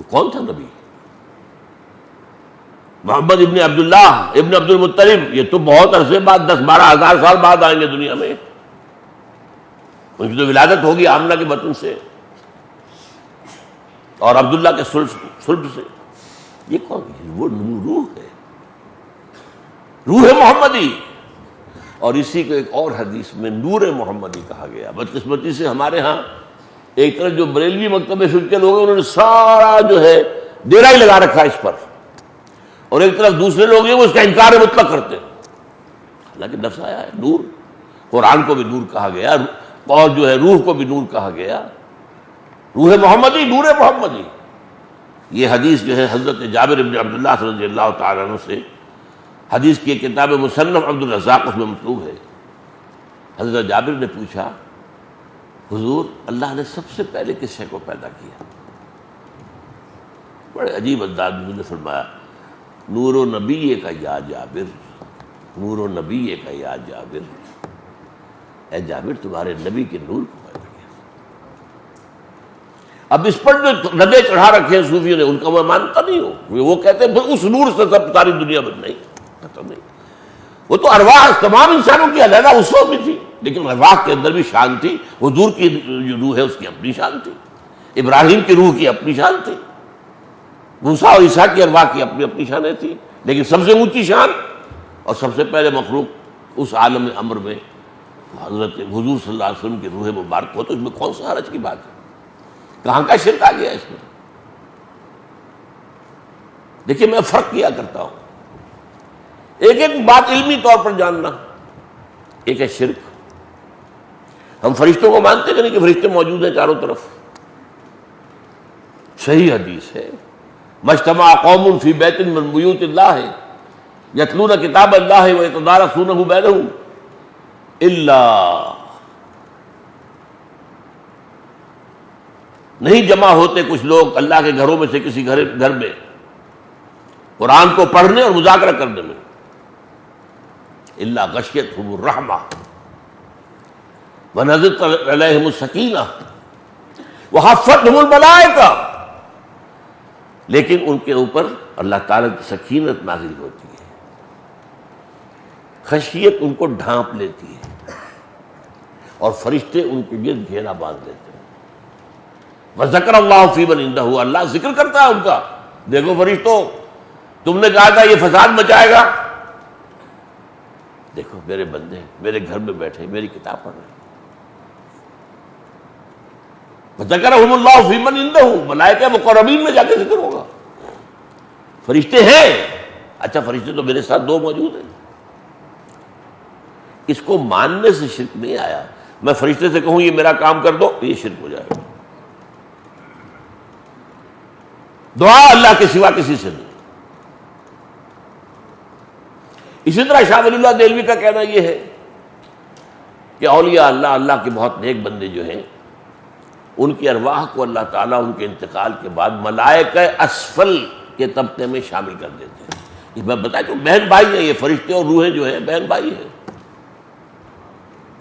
کون تھا نبی؟ محمد ابن عبداللہ ابن عبد المطلب. یہ تو بہت عرصے بعد، 10-12 ہزار سال بعد آئیں گے دنیا میں. ان کی تو ولادت ہوگی آمنہ کے بطن سے اور عبداللہ کے صلب سے. یہ کون ہے؟ وہ روح ہے، روح محمدی. اور اسی کو ایک اور حدیث میں نور محمدی کہا گیا. بدقسمتی سے ہمارے ہاں ایک طرف جو بریلوی مکتب فکر کے لوگ ہیں انہوں نے سارا جو ہے ڈیرا ہی لگا رکھا اس پر، اور ایک طرف دوسرے لوگ ہیں وہ اس کا انکار مطلق کرتے ہیں. حالانکہ لفظ آیا ہے نور، قرآن کو بھی نور کہا گیا اور جو ہے روح کو بھی نور کہا گیا. روح محمدی، نور محمدی. یہ حدیث جو ہے حضرت جابر بن عبداللہ رضی اللہ تعالیٰ عنہ سے، حدیث کی کتاب مصنف عبد الرزاق اس میں مطلوب ہے. حضرت جابر نے پوچھا حضور اللہ نے سب سے پہلے کس شے کو پیدا کیا؟ بڑے عجیب انداز میں نے فرمایا نور و نبی کا یا جابر، نور و نبی کا یا جابر، اے جابر تمہارے نبی کے نور کو میں گیا۔ اب اس پر جو ردے چڑھا رکھے ہیں صوفیوں نے، ان کا میں مانتا نہیں ہوں۔ وہ کہتے ہیں اس نور سے سب ساری دنیا بن نہیں، ختم نہیں۔ وہ تو ارواح تمام انسانوں کی علیحدہ اس وقت بھی تھی، لیکن ارواح کے اندر بھی شان تھی۔ حضور کی جو روح ہے اس کی اپنی شان تھی، ابراہیم کی روح کی اپنی شان تھی، موسیٰ اور عیسیٰ کی ارواح کی اپنی اپنی شانیں تھیں، لیکن سب سے اونچی شان اور سب سے پہلے مخلوق اس عالم امر میں حضرت حضور صلی اللہ علیہ وسلم کی روح مبارک ہو، تو اس میں کون سا حرج کی بات ہے؟ کہاں کا شرک آ گیا اس میں؟ دیکھیے میں فرق کیا کرتا ہوں، ایک ایک بات علمی طور پر جاننا، ایک ہے شرک۔ ہم فرشتوں کو مانتے کہ نہیں کہ فرشتے موجود ہیں چاروں طرف؟ صحیح حدیث ہے، مجتمع قوم فی بیت من بیوت اللہ یتلون کتاب اللہ ویتدارسونہ بینہم الا، نہیں جمع ہوتے کچھ لوگ اللہ کے گھروں میں سے کسی گھر میں قرآن کو پڑھنے اور مذاکرہ کرنے میں، الا غشیتہم الرحمہ ونزلت علیہم السکینہ وحفتہم الملائکہ، لیکن ان کے اوپر اللہ تعالیٰ کی سکینت نازل ہوتی ہے، خشیت ان کو ڈھانپ لیتی ہے، اور فرشتے ان کے گرد گھیرا باندھ لیتے ہیں۔ وذکر اللہ فی من عندہ، اللہ ذکر کرتا ہے ان کا، دیکھو فرشتوں تم نے کہا تھا یہ فساد مچائے گا، دیکھو میرے بندے میرے گھر میں بیٹھے میری کتاب پڑھ رہے ہیں۔ وذکرہم اللہ فی من عندہ، ملائکہ مقربین میں جا کے ذکر ہوگا، فرشتے ہیں، اچھا فرشتے تو میرے ساتھ دو موجود ہیں۔ اس کو ماننے سے شرک نہیں آیا، میں فرشتے سے کہوں یہ میرا کام کر دو یہ شرک ہو جائے گا۔ دعا اللہ کے سوا کسی سے نہیں۔ اسی طرح شاہ ولی اللہ دہلوی کا کہنا یہ ہے کہ اولیاء اللہ، اللہ کے بہت نیک بندے جو ہیں، ان کی ارواح کو اللہ تعالیٰ ان کے انتقال کے بعد ملائکہ اسفل کے طبقے میں شامل کر دیتے ہیں۔ یہ میں بتا دوں بہن بھائی ہیں، یہ فرشتے اور روحیں جو ہیں بہن بھائی ہیں،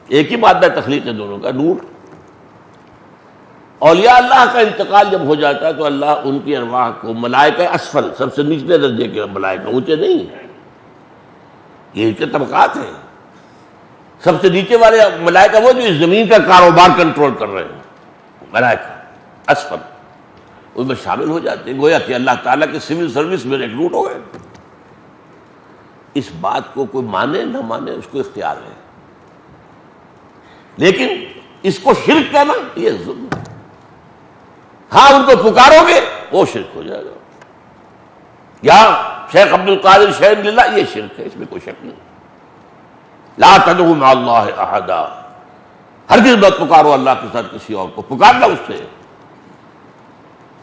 ایک ہی مادہ تخلیق ہے دونوں کا، نور۔ اولیاء اللہ کا انتقال جب ہو جاتا ہے تو اللہ ان کی ارواح کو ملائکہ اسفل، سب سے نچلے درجے کے ملائکہ، اونچے نہیں، یہ ان کے طبقات ہیں۔ سب سے نیچے والے ملائکہ وہ جو اس زمین کا کاروبار کنٹرول کر رہے ہیں، ملائکہ اسفل، ان میں شامل ہو جاتے ہیں، گویا کہ اللہ تعالیٰ کے سول سروس میں ریکروٹ ہو گئے۔ اس بات کو کوئی مانے نہ مانے اس کو اختیار ہے، لیکن اس کو شرک کہنا یہ ظلم ہے۔ ہاں ان کو پکارو گے وہ شرک ہو جائے گا، یا شیخ عبد القادر شیخ للہ یہ شرک ہے، اس میں کوئی شک نہیں۔ لا تدعوا مع اللہ احدا، ہرگز مت پکارو اللہ کے ساتھ کسی اور کو، پکارنا اس سے،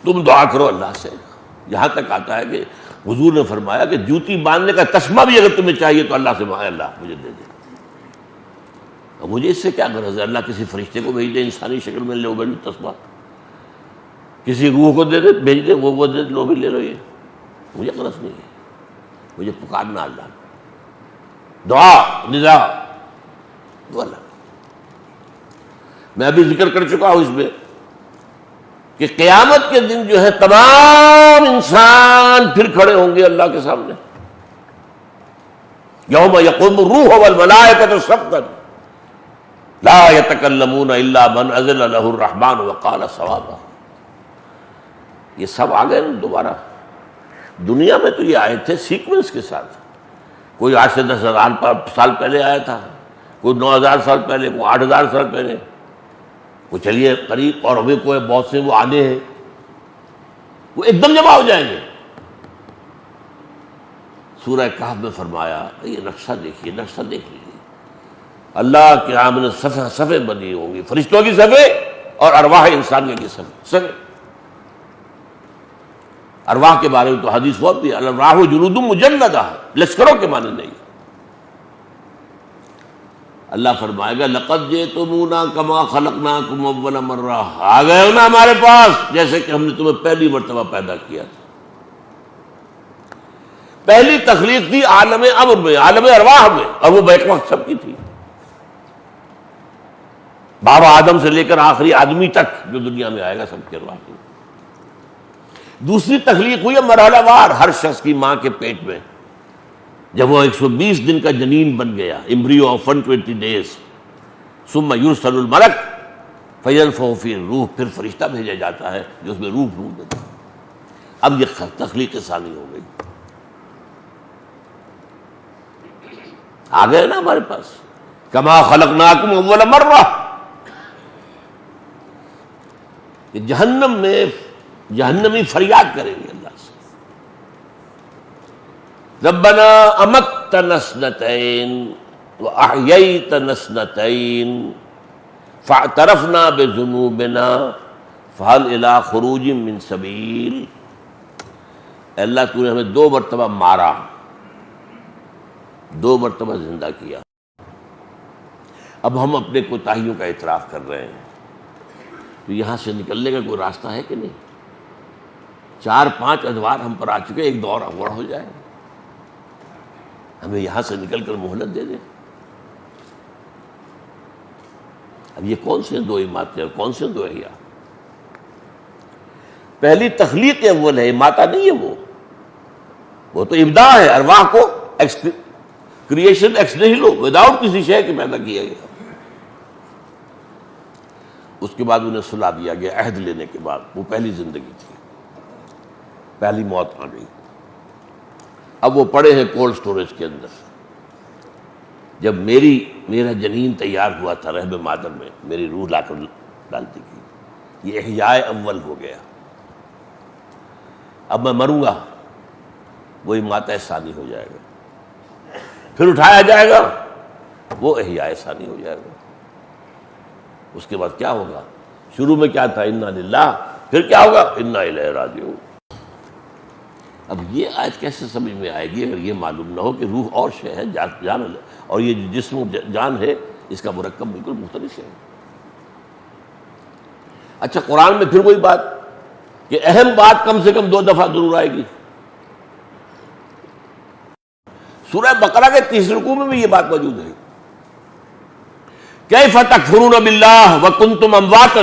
تم دعا کرو اللہ سے۔ یہاں تک آتا ہے کہ حضور نے فرمایا کہ جوتی باندھنے کا تسمہ بھی اگر تمہیں چاہیے تو اللہ سے مانگے، اللہ مجھے دے دے۔ اور مجھے اس سے کیا غرض ہے؟ اللہ کسی فرشتے کو بھیج دے انسانی شکل میں، لے وہ تسمہ، کسی روح کو دے دے بھیج دے، وہ دے لو بھی لے لو، یہ مجھے غرض نہیں ہے، مجھے پکارنا اللہ، دعا ندا وہ اللہ۔ میں ابھی ذکر کر چکا ہوں اس میں کہ قیامت کے دن جو ہے تمام انسان پھر کھڑے ہوں گے اللہ کے سامنے، یوم یقوم الروح والملائکۃ صفا لا یتکلمون الا من اذن له الرحمن وقال صوابا۔ یہ سب آ گئے نا دوبارہ۔ دنیا میں تو یہ آئے تھے سیکوینس کے ساتھ، کوئی 8 سے 10,000 سال پہلے آیا تھا، کوئی 9,000 سال پہلے، کوئی 8,000 سال پہلے، وہ چلیے قریب، اور ابھی کوئی بہت سے وہ آنے ہیں، وہ ایک دم جمع ہو جائیں گے۔ سورہ کہف میں فرمایا، یہ نقشہ دیکھیے، نقشہ دیکھ لیجیے، اللہ کے آمنے صفے بنی ہوں گی، فرشتوں کی صفے اور ارواح انسانیوں کی صفے۔ ارواح کے بارے میں تو حدیث بہت بھی، الارواح جنود مجندہ، لشکروں کے معنی نہیں۔ اللہ فرمائے گا لقد جئتمونا کما خلقناکم اول مرہ، آ گئے ہو نا ہمارے پاس جیسے کہ ہم نے تمہیں پہلی مرتبہ پیدا کیا تھا۔ پہلی تخلیق تھی عالم امر میں، عالم ارواح میں، اور وہ بیک وقت سب کی تھی، بابا آدم سے لے کر آخری آدمی تک جو دنیا میں آئے گا سب کی ارواح کی۔ دوسری تخلیق ہوئی ہے مرحلہ وار، ہر شخص کی ماں کے پیٹ میں، جب وہ 120 دن کا جنین بن گیا، امبریو آف 120 days، ثم یرسل الملک فینفخ فیہ الروح، پھر فرشتہ بھیجا جاتا ہے جو اس میں روح ڈھونڈ دیتا ہے۔ اب یہ تخلیق ثانی ہو گئی، آ گئے نا ہمارے پاس، کما خلقناکم اول مرہ۔ کہ جہنم میں جہنمی فریاد کریں گے اللہ سے، ربنا امتنا اثنتین واحییتنا اثنتین فاعترفنا بذنوبنا فہل الی خروج من سبیل۔ اے اللہ تو نے ہمیں 2 مرتبہ مارا، 2 مرتبہ زندہ کیا، اب ہم اپنے کوتاہیوں کا اعتراف کر رہے ہیں، تو یہاں سے نکلنے کا کوئی راستہ ہے کہ نہیں؟ 4-5 ادوار ہم پر آ چکے، ایک دور اور ہو جائے، ہمیں یہاں سے نکل کر مہلت دے دیں۔ اب یہ کون سے 2 اماتیں، کون سے 2 احیاء؟ پہلی تخلیق اول ہے، اماتہ نہیں ہے، وہ تو ابداع ہے، ارواح کو کریشن ایکس نہیلو، وداؤٹ کسی شے کے پیدا کیا گیا۔ اس کے بعد انہیں سلا دیا گیا عہد لینے کے بعد، وہ پہلی زندگی تھی، پہلی موت آ گئی۔ اب وہ پڑے ہیں کولڈ سٹوریج کے اندر۔ جب میرا جنین تیار ہوا تھا رحم مادر میں، میری روح لا کر ڈالتی کی، یہ احیاء اول ہو گیا۔ اب میں مروں گا، وہ اماتہ ثانی ہو جائے گا، پھر اٹھایا جائے گا، وہ احیاء ثانی ہو جائے گا۔ اس کے بعد کیا ہوگا؟ شروع میں کیا تھا؟ انا للہ، پھر کیا ہوگا؟ انا الیہ راجعون۔ اب یہ آیت کیسے سمجھ میں آئے گی اگر یہ معلوم نہ ہو کہ روح اور شے ہے، جان اور یہ جسم و جان ہے، اس کا مرکب بالکل مختلف ہے۔ اچھا، قرآن میں پھر وہی بات کہ اہم بات کم سے کم 2 دفعہ ضرور آئے گی۔ سورہ بقرہ کے 30 رکوع میں بھی یہ بات موجود ہے، کیف تکفرون باللہ وکنتم امواتا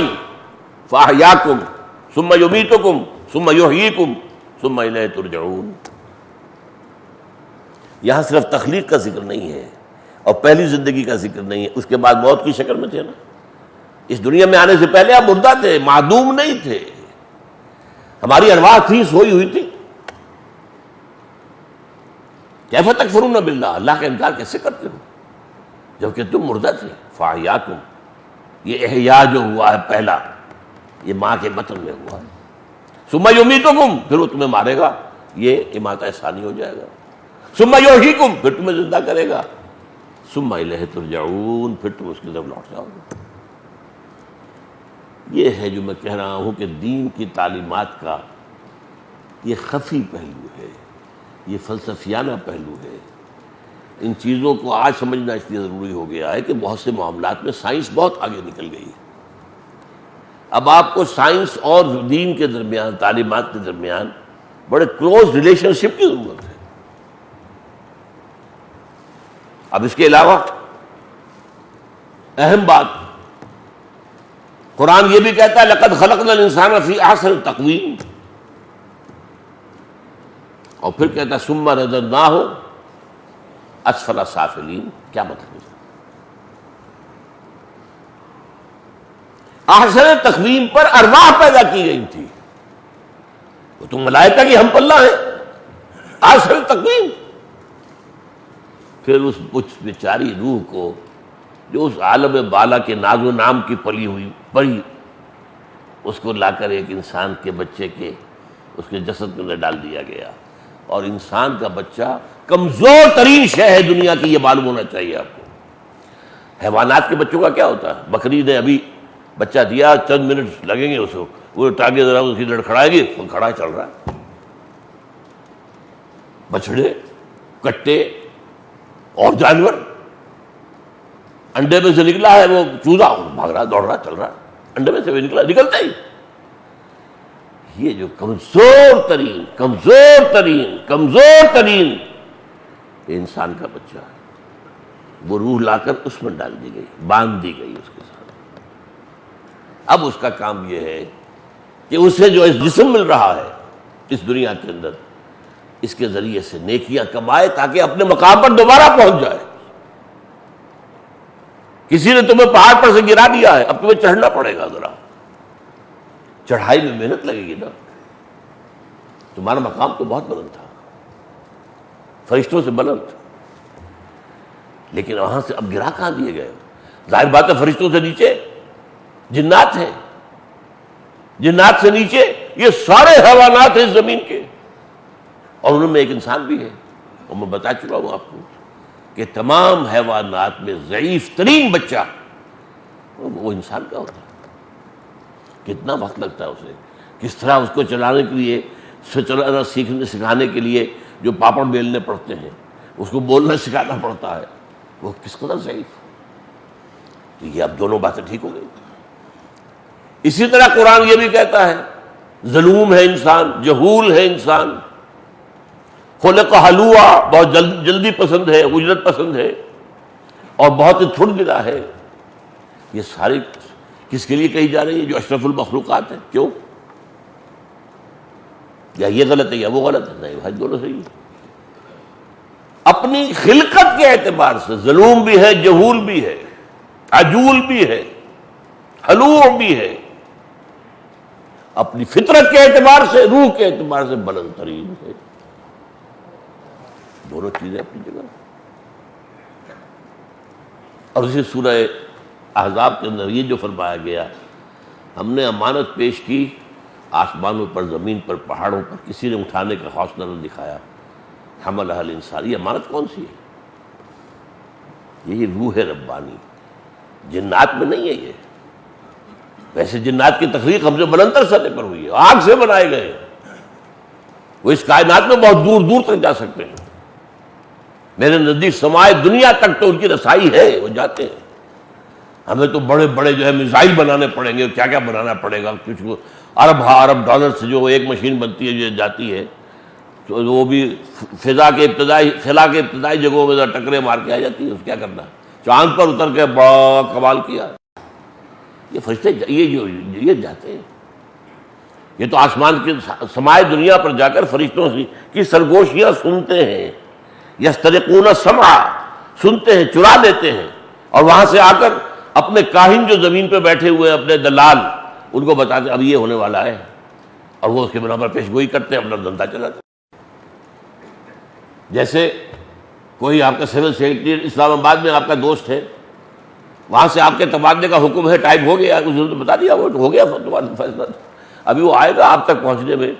فاحیاکم ثم یمیتکم ثم یحییکم ثم الیہ ترجعون۔ یہاں صرف تخلیق کا ذکر نہیں ہے اور پہلی زندگی کا ذکر نہیں ہے، اس کے بعد موت کی شکل میں تھے نا۔ اس دنیا میں آنے سے پہلے آپ مردہ تھے، معدوم نہیں تھے، ہماری ارواح تھی، سوئی ہوئی تھی۔ کیف تکفرون باللہ، اللہ کا انکار کیسے کرتے ہو جبکہ تم مردہ تھے؟ فاحیاکم، یہ احیاء جو ہوا ہے پہلا، یہ ماں کے بطن میں ہوا ہے۔ ثم یمیتکم، پھر وہ تمہیں مارے گا، یہ اماتہ ثانی ہو جائے گا۔ ثم یحییکم، پھر تمہیں زندہ کرے گا۔ ثم الیہ ترجعون، پھر تم اس کی طرف لوٹ جاؤ گے۔ یہ ہے جو میں کہہ رہا ہوں کہ دین کی تعلیمات کا یہ خفی پہلو ہے، یہ فلسفیانہ پہلو ہے۔ ان چیزوں کو آج سمجھنا اس لیے ضروری ہو گیا ہے کہ بہت سے معاملات میں سائنس بہت آگے نکل گئی ہے۔ اب آپ کو سائنس اور دین کے درمیان، تعلیمات کے درمیان بڑے کلوز ریلیشن شپ کی ضرورت ہے۔ اب اس کے علاوہ اہم بات، قرآن یہ بھی کہتا ہے لقد خلقنا الانسان فی احسن تقویم، اور پھر کہتا ہے ثم رددناہ اسفل سافلین۔ کیا مطلب ہے؟ احسن تقویم پر ارواح پیدا کی گئی تھی، وہ تو ملائکہ کی ہم پلہ ہیں، احسن تقویم۔ پھر اس بیچاری روح کو جو اس عالم بالا کے ناز و نام کی پلی ہوئی پڑی، اس کو لا کر ایک انسان کے بچے کے اس کے جسد کے اندر ڈال دیا گیا، اور انسان کا بچہ کمزور ترین شے ہے دنیا کی، یہ معلوم ہونا چاہیے آپ کو۔ حیوانات کے بچوں کا کیا ہوتا ہے؟ بکری نے ابھی بچہ دیا، چند منٹ لگیں گے اس کو، وہ ٹانگیں ذرا اس کی لڑکھڑائے گی، وہ کھڑا چل رہا ہے۔ بچڑے، کٹے اور جانور، انڈے میں سے نکلا ہے وہ چوزا، بھاگ رہا، دوڑ رہا، چل رہا، انڈے میں سے نکلا، نکلتا ہی۔ یہ جو کمزور ترین انسان کا بچہ ہے، وہ روح لا کر اس میں ڈال دی گئی، باندھ دی گئی اس کے ساتھ۔ اب اس کا کام یہ ہے کہ اسے جو جسم مل رہا ہے اس دنیا کے اندر، اس کے ذریعے سے نیکیاں کمائے تاکہ اپنے مقام پر دوبارہ پہنچ جائے۔ کسی نے تمہیں پہاڑ پر سے گرا دیا ہے، اب تمہیں چڑھنا پڑے گا، ذرا چڑھائی میں محنت لگے گی نا۔ تمہارا مقام تو بہت بلند تھا، فرشتوں سے بلند، لیکن وہاں سے اب گرا کہاں دیے گئے؟ ظاہر بات ہے فرشتوں سے نیچے جنات ہیں، جنات سے نیچے یہ سارے حیوانات ہیں زمین کے، اور ان میں ایک انسان بھی ہے۔ اور میں بتا چکا ہوں آپ کو کہ تمام حیوانات میں ضعیف ترین بچہ وہ انسان کا ہوتا ہے۔ کتنا وقت لگتا ہے اسے، کس طرح اس کو چلانے کے لیے، چلانا سکھانے کے لیے جو پاپڑ بیلنے پڑتے ہیں، اس کو بولنا سکھانا پڑتا ہے، وہ کس قدر ضعیف۔ تو یہ اب دونوں باتیں ٹھیک ہو گئی۔ اسی طرح قرآن یہ بھی کہتا ہے ظلوم ہے انسان، جہول ہے انسان، خلق حلوا، بہت جلدی پسند ہے، اجرت پسند ہے، اور بہت ہی تھڑ دلا ہے۔ یہ ساری کس کے لیے کہی جا رہی ہے؟ جو اشرف المخلوقات ہے۔ کیوں؟ یا یہ غلط ہے یا وہ غلط ہے؟ نہیں بھائی، دونوں صحیح ہے۔ اپنی خلقت کے اعتبار سے ظلوم بھی ہے، جہول بھی ہے، عجول بھی ہے، حلوع بھی ہے۔ اپنی فطرت کے اعتبار سے، روح کے اعتبار سے بلند ترین ہے۔ دونوں چیزیں اپنی جگہ۔ اور اسی سورہ احزاب کے اندر یہ جو فرمایا گیا، ہم نے امانت پیش کی آسمانوں پر، زمین پر، پہاڑوں پر، کسی نے اٹھانے کا حوصلہ نہ دکھایا۔ حملہ الانسان، یہ امانت کون سی ہے؟ یہ روح ربانی، جنات میں نہیں ہے یہ۔ ویسے جنات کی تخلیق ہم سے بلندر سطح پر ہوئی ہے، آگ سے بنائے گئے، وہ اس کائنات میں بہت دور دور تک جا سکتے ہیں۔ میرے نزدیک سمائے دنیا تک تو ان کی رسائی ہے، وہ جاتے ہیں۔ ہمیں تو بڑے بڑے جو ہے میزائل بنانے پڑیں گے، کیا کیا بنانا پڑے گا، کچھ ارب ڈالر سے جو ایک مشین بنتی ہے جو جاتی ہے، تو وہ بھی خلا کے ابتدائی جگہوں میں ٹکرے مار کے آ جاتی ہے۔ اس کیا کرنا، چاند پر اتر کے بڑا کمال کیا۔ یہ فرشتے یہ جاتے ہیں، یہ تو آسمان کے سمائے دنیا پر جا کر فرشتوں کی سرگوشیاں سنتے ہیں۔ یسترقون السمع، سنتے ہیں، چرا لیتے ہیں، اور وہاں سے آ کر اپنے کاہن جو زمین پہ بیٹھے ہوئے اپنے دلال، ان کو بتاتے اب یہ ہونے والا ہے، اور وہ اس کے بنا پر پیش گوئی کرتے ہیں، اپنا دھندا چلاتے ہیں۔ جیسے کوئی آپ کا سول سیکرٹری اسلام آباد میں آپ کا دوست ہے، وہاں سے آپ کے تبادلے کا حکم ہے، ٹائپ ہو گیا، اس نے بتا دیا وہ ہو گیا تمہارا فیصلہ، ابھی وہ آئے گا آپ تک پہنچنے میں،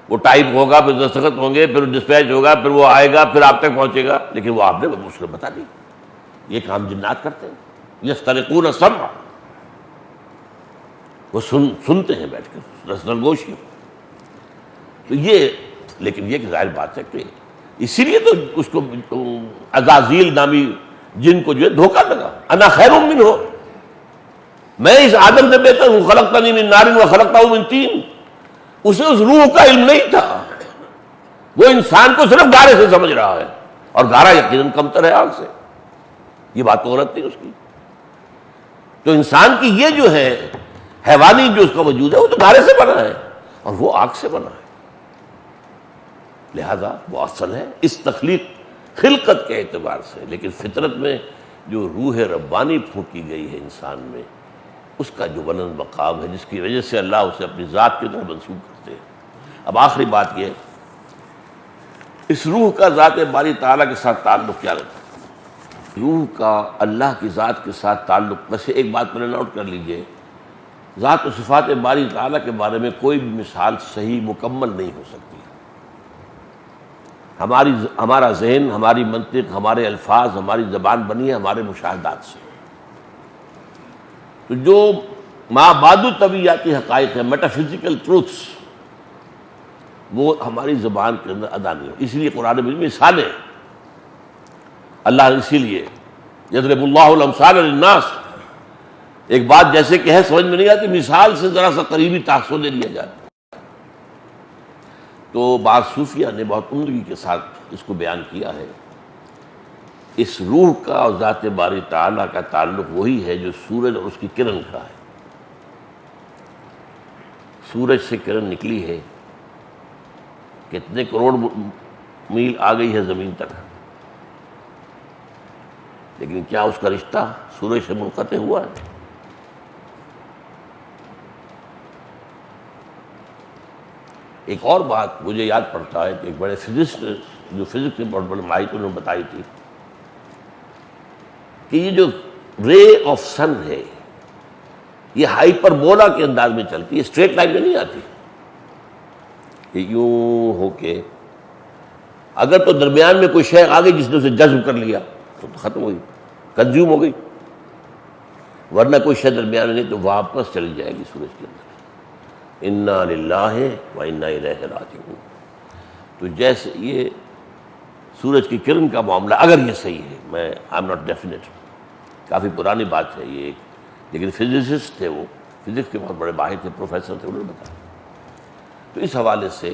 وہ ٹائپ ہوگا، پھر دستخط ہوں گے، پھر ڈسپیچ ہوگا، پھر وہ آئے گا، پھر آپ تک پہنچے گا، لیکن وہ آپ نے اس نے بتا دی۔ یہ کام جنات کرتے ہیں، یسترقون السمع، وہ سنتے ہیں بیٹھ کر سرگوشی۔ تو یہ، لیکن یہ کہ ظاہر بات ہے کہ اسی لیے تو اس کو عزازیل نامی جن کو جو ہے دھوکہ لگا، انا خیر منہ، میں اس آدم سے بہتر ہوں، خلقتنی من نار وخلقتہ من طین۔ اسے اس روح کا علم نہیں تھا، وہ انسان کو صرف گارے سے سمجھ رہا ہے، اور گارا یقیناً کمتر ہے آگ سے، یہ بات تو غلط تھی اس کی۔ تو انسان کی یہ جو ہے حیوانی جو اس کا وجود ہے، وہ تو گارے سے بنا ہے اور وہ آگ سے بنا ہے، لہذا وہ اصل ہے اس تخلیق خلقت کے اعتبار سے۔ لیکن فطرت میں جو روح ربانی پھونکی گئی ہے انسان میں، اس کا جو بلند مقام ہے، جس کی وجہ سے اللہ اسے اپنی ذات کی طرف منسوب کرتے ہیں۔ اب آخری بات یہ، اس روح کا ذات باری تعالیٰ کے ساتھ تعلق کیا رکھتا ہے؟ روح کا اللہ کی ذات کے ساتھ تعلق، ویسے ایک بات میں نوٹ کر لیجئے، ذات و صفات باری تعالیٰ کے بارے میں کوئی بھی مثال صحیح مکمل نہیں ہو سکتی۔ ہمارا ذہن، ہماری منطق، ہمارے الفاظ، ہماری زبان بنی ہے ہمارے مشاہدات سے۔ تو جو مابعد طبیعیاتی حقائق ہیں، میٹافزیکل ٹروتھس، وہ ہماری زبان کے اندر ادا نہیں ہو۔ اس لیے قرآن میں مثالیں اللہ، اسی لیے یضرب اللہ الامثال للناس، ایک بات جیسے کہ ہے سمجھ میں نہیں آتی، مثال سے ذرا سا قریبی تاثر دے لیا جائے۔ تو بعض صوفیہ نے بہت عمدگی کے ساتھ اس کو بیان کیا ہے، اس روح کا اور ذات باری تعالیٰ کا تعلق وہی ہے جو سورج اور اس کی کرن کا ہے۔ سورج سے کرن نکلی ہے، کتنے کروڑ میل آ گئی ہے زمین تک، لیکن کیا اس کا رشتہ سورج سے منقطع ہوا ہے؟ ایک اور بات مجھے یاد پڑتا ہے کہ ایک بڑے فزسٹ جو فزکس میں بہت بڑے ماہر انہوں نے بتائی تھی کہ یہ جو رے آف سن ہے یہ ہائپربولا کے انداز میں چلتی ہے، اسٹریٹ لائن میں نہیں آتی، یہ یوں ہو کے اگر تو درمیان میں کوئی شے آ گئی جس نے اسے جذب کر لیا تو ختم ہوئی، کنزیوم ہو گئی، ورنہ کوئی شے درمیان میں نہیں تو واپس چلی جائے گی سورج کے اندر۔ انا للہ و انا الیہ راجعون۔ تو جیسے یہ سورج کی کرن کا معاملہ اگر یہ صحیح ہے، میں آئی ایم ناٹ ڈیفینیٹ، کافی پرانی بات ہے یہ، لیکن فزسسٹ تھے، وہ فزکس کے بہت بڑے ماہر تھے، پروفیسر تھے، انہوں نے بتایا۔ تو اس حوالے سے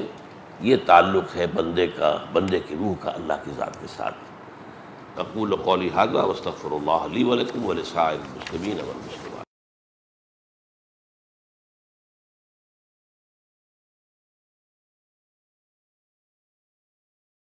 یہ تعلق ہے بندے کا، بندے کی روح کا اللہ کی ذات کے ساتھ۔ اقول قولی ھذا واستغفر اللہ لی ولکم ولسائر المسلمین والمسلمات۔